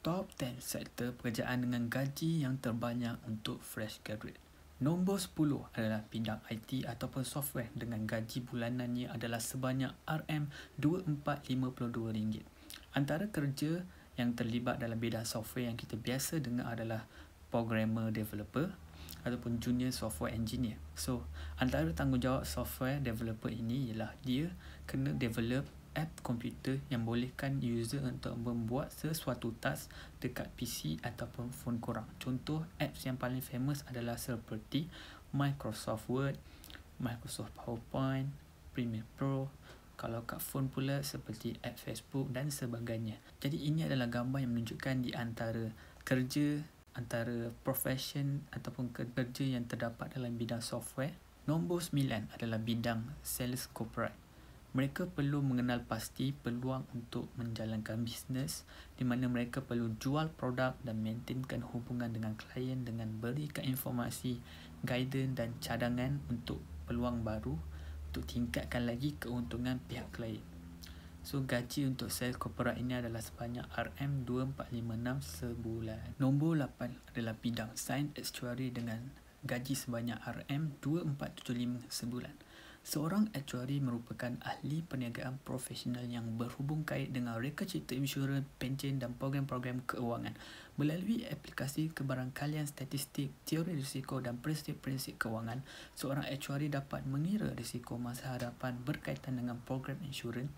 Top 10 sektor pekerjaan dengan gaji yang terbanyak untuk fresh graduate. Nombor 10 adalah bidang IT ataupun software dengan gaji bulanannya adalah sebanyak RM2452. Antara kerja yang terlibat dalam bidang software yang kita biasa dengar adalah programmer developer ataupun junior software engineer. So, antara tanggungjawab software developer ini ialah dia kena develop app komputer yang bolehkan user untuk membuat sesuatu task dekat PC ataupun phone korang. Contoh apps yang paling famous adalah seperti Microsoft Word, Microsoft PowerPoint, Premiere Pro. Kalau kat phone pula seperti app Facebook dan sebagainya. Jadi ini adalah gambar yang menunjukkan di antara kerja, antara profession ataupun kerja yang terdapat dalam bidang software. Nombor 9 adalah bidang sales corporate. Mereka perlu mengenal pasti peluang untuk menjalankan bisnes di mana mereka perlu jual produk dan maintainkan hubungan dengan klien dengan berikan informasi, guidance dan cadangan untuk peluang baru untuk tingkatkan lagi keuntungan pihak klien. So, gaji untuk sales corporate ini adalah sebanyak RM2456 sebulan. Nombor 8 adalah bidang Science Actuary dengan gaji sebanyak RM2475 sebulan. Seorang actuary merupakan ahli perniagaan profesional yang berhubung kait dengan reka cipta insurans, pencen dan program-program keuangan. Melalui aplikasi kebarangkalian statistik, teori risiko dan prinsip-prinsip keuangan, seorang actuary dapat mengira risiko masa hadapan berkaitan dengan program insurans,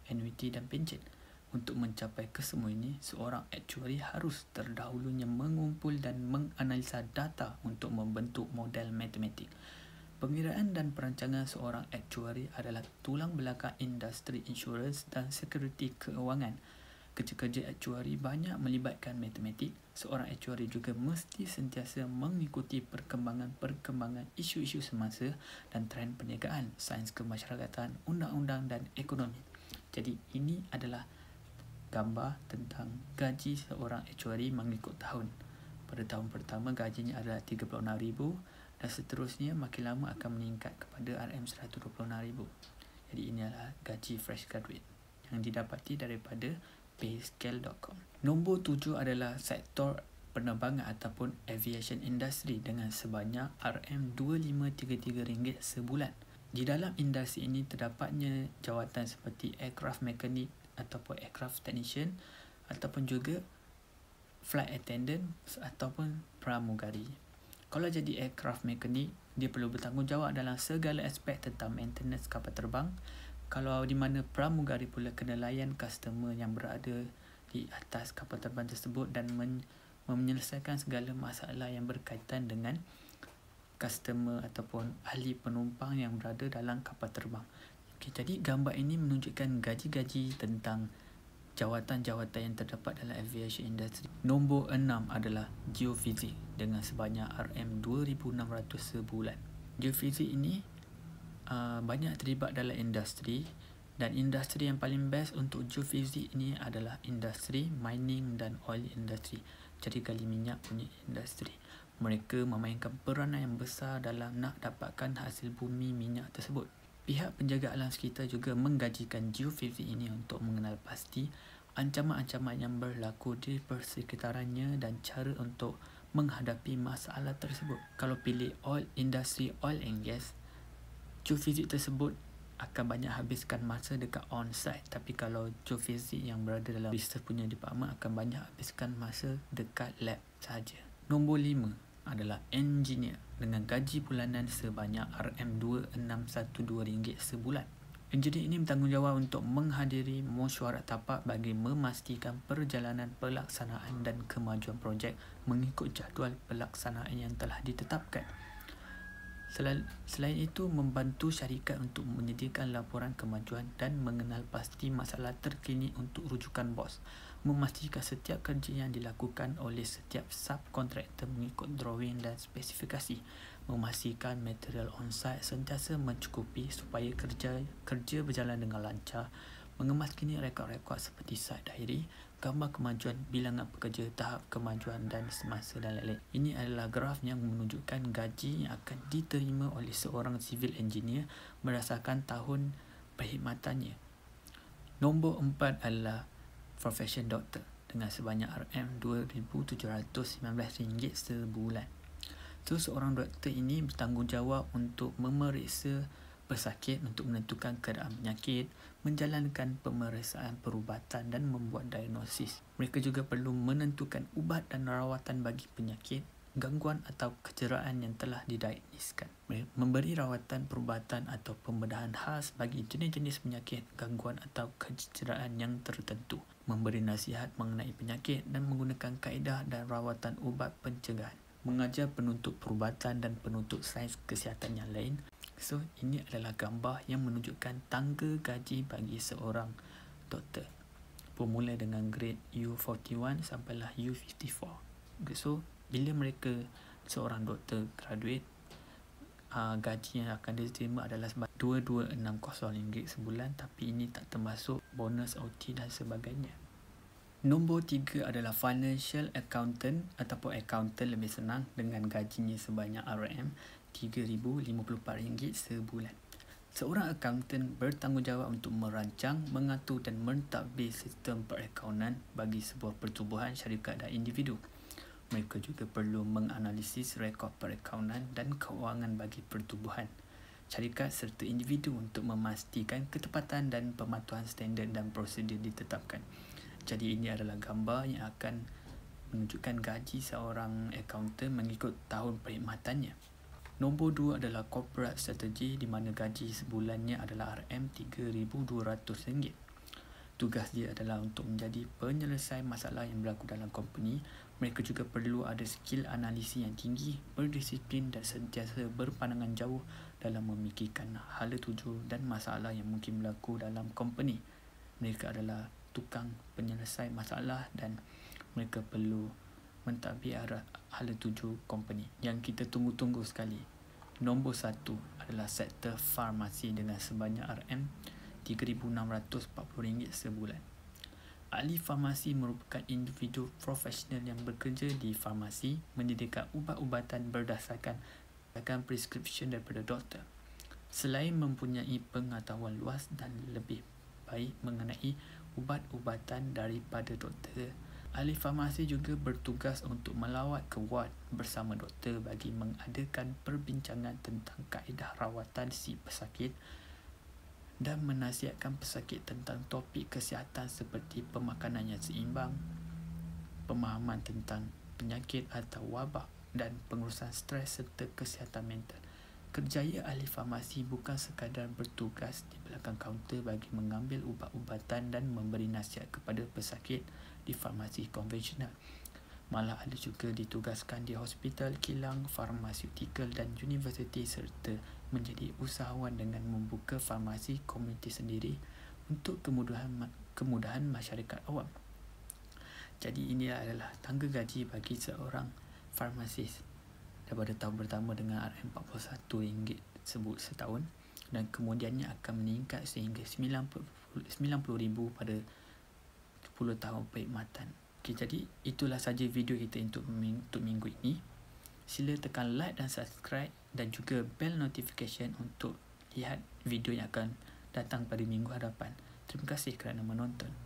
annuity dan pencen. Untuk mencapai kesemua ini, seorang actuary harus terdahulunya mengumpul dan menganalisa data untuk membentuk model matematik. Pengiraan dan perancangan seorang actuary adalah tulang belakang industri insurans dan security keuangan. Kerja-kerja actuary banyak melibatkan matematik. Seorang actuary juga mesti sentiasa mengikuti perkembangan isu-isu semasa dan trend perniagaan, sains kemasyarakatan, undang-undang dan ekonomi. Jadi ini adalah gambar tentang gaji seorang actuary mengikut tahun. Pada tahun pertama gajinya adalah RM36,000 dan seterusnya makin lama akan meningkat kepada RM126,000. Jadi ini adalah gaji fresh graduate yang didapati daripada payscale.com. Nombor 7 adalah sektor penerbangan ataupun aviation industry dengan sebanyak RM2533 sebulan. Di dalam industri ini terdapatnya jawatan seperti aircraft mechanic ataupun aircraft technician ataupun juga flight attendant ataupun pramugari. Kalau jadi aircraft mechanic, dia perlu bertanggungjawab dalam segala aspek tentang maintenance kapal terbang. Kalau di mana pramugari pula kena layan customer yang berada di atas kapal terbang tersebut dan menyelesaikan segala masalah yang berkaitan dengan customer ataupun ahli penumpang yang berada dalam kapal terbang. Okay, jadi gambar ini menunjukkan gaji-gaji tentang jawatan-jawatan yang terdapat dalam aviation industry. Nombor 6 adalah geofizik dengan sebanyak RM2,600 sebulan. Geofizik ini banyak terlibat dalam industri dan industri yang paling best untuk geofizik ini adalah industri mining dan oil industry. Jadi gali minyak punya industri. Mereka memainkan peranan yang besar dalam nak dapatkan hasil bumi minyak tersebut. Pihak penjaga alam sekitar juga menggajikan geofizik ini untuk mengenal pasti ancaman-ancaman yang berlaku di persekitarannya dan cara untuk menghadapi masalah tersebut. Kalau pilih industri oil and gas, geofizik tersebut akan banyak habiskan masa dekat on-site. Tapi kalau geofizik yang berada dalam research punya department akan banyak habiskan masa dekat lab sahaja. Nombor 5 adalah engineer dengan gaji bulanan sebanyak RM2612 sebulan. Engineer ini bertanggungjawab untuk menghadiri mesyuarat tapak bagi memastikan perjalanan pelaksanaan dan kemajuan projek mengikut jadual pelaksanaan yang telah ditetapkan. Selain itu, membantu syarikat untuk menyediakan laporan kemajuan dan mengenal pasti masalah terkini untuk rujukan bos. Memastikan setiap kerja yang dilakukan oleh setiap subkontraktor mengikut drawing dan spesifikasi. Memastikan material on-site sentiasa mencukupi supaya kerja berjalan dengan lancar. Mengemas kini rekod-rekod seperti site diary, gambar kemajuan bilangan pekerja, tahap kemajuan dan semasa dan lain-lain. Ini adalah graf yang menunjukkan gaji yang akan diterima oleh seorang civil engineer berdasarkan tahun perkhidmatannya. Nombor 4 adalah profession doktor dengan sebanyak RM2,719 sebulan. So, seorang doktor ini bertanggungjawab untuk memeriksa pesakit untuk menentukan keadaan penyakit, menjalankan pemeriksaan perubatan dan membuat diagnosis. Mereka juga perlu menentukan ubat dan rawatan bagi penyakit, gangguan atau kecederaan yang telah didiagnoskan. Memberi rawatan perubatan atau pembedahan khas bagi jenis-jenis penyakit, gangguan atau kecederaan yang tertentu. Memberi nasihat mengenai penyakit dan menggunakan kaedah dan rawatan ubat pencegahan. Mengajar penuntut perubatan dan penuntut sains kesihatan yang lain. So, ini adalah gambar yang menunjukkan tangga gaji bagi seorang doktor. Bermula dengan grade U41 sampailah U54. So, bila mereka seorang doktor graduate, gaji yang akan diterima adalah RM2260 sebulan, tapi ini tak termasuk bonus OT dan sebagainya. Nombor 3 adalah financial accountant ataupun accountant lebih senang dengan gajinya sebanyak RM3,054 sebulan. Seorang accountant bertanggungjawab untuk merancang, mengatur dan mentadbir sistem perakaunan bagi sebuah pertubuhan, syarikat dan individu. Mereka juga perlu menganalisis rekod perakaunan dan kewangan bagi pertubuhan, syarikat serta individu untuk memastikan ketepatan dan pematuhan standard dan prosedur ditetapkan. Jadi ini adalah gambar yang akan menunjukkan gaji seorang accountant mengikut tahun perkhidmatannya. Nombor 2 adalah corporate strategy, di mana gaji sebulannya adalah RM3,200. Tugas dia adalah untuk menjadi penyelesai masalah yang berlaku dalam company. Mereka juga perlu ada skill analisis yang tinggi, berdisiplin dan sentiasa berpandangan jauh dalam memikirkan hala tuju dan masalah yang mungkin berlaku dalam company. Mereka adalah tukang penyelesai masalah dan mereka perlu mentadbir hala tuju company. Yang kita tunggu-tunggu sekali. Nombor 1 adalah sektor farmasi dengan sebanyak RM3,640 sebulan. Ahli farmasi merupakan individu profesional yang bekerja di farmasi, menyediakan ubat-ubatan berdasarkan prescription daripada doktor. Selain mempunyai pengetahuan luas dan lebih baik mengenai ubat-ubatan daripada doktor, ahli farmasi juga bertugas untuk melawat ke ward bersama doktor bagi mengadakan perbincangan tentang kaedah rawatan si pesakit dan menasihatkan pesakit tentang topik kesihatan seperti pemakanan yang seimbang, pemahaman tentang penyakit atau wabak dan pengurusan stres serta kesihatan mental. Kerjaya ahli farmasi bukan sekadar bertugas di belakang kaunter bagi mengambil ubat-ubatan dan memberi nasihat kepada pesakit di farmasi konvensional. Malah ada juga ditugaskan di hospital, kilang, farmaseutical dan universiti serta menjadi usahawan dengan membuka farmasi komuniti sendiri untuk kemudahan masyarakat awam. Jadi ini adalah tangga gaji bagi seorang farmasis daripada tahun pertama dengan RM41 setahun dan kemudiannya akan meningkat sehingga RM90,000 pada 10 tahun perkhidmatan. Okay, jadi itulah saja video kita untuk minggu ini. Sila tekan like dan subscribe dan juga bell notification untuk lihat video yang akan datang pada minggu hadapan. Terima kasih kerana menonton.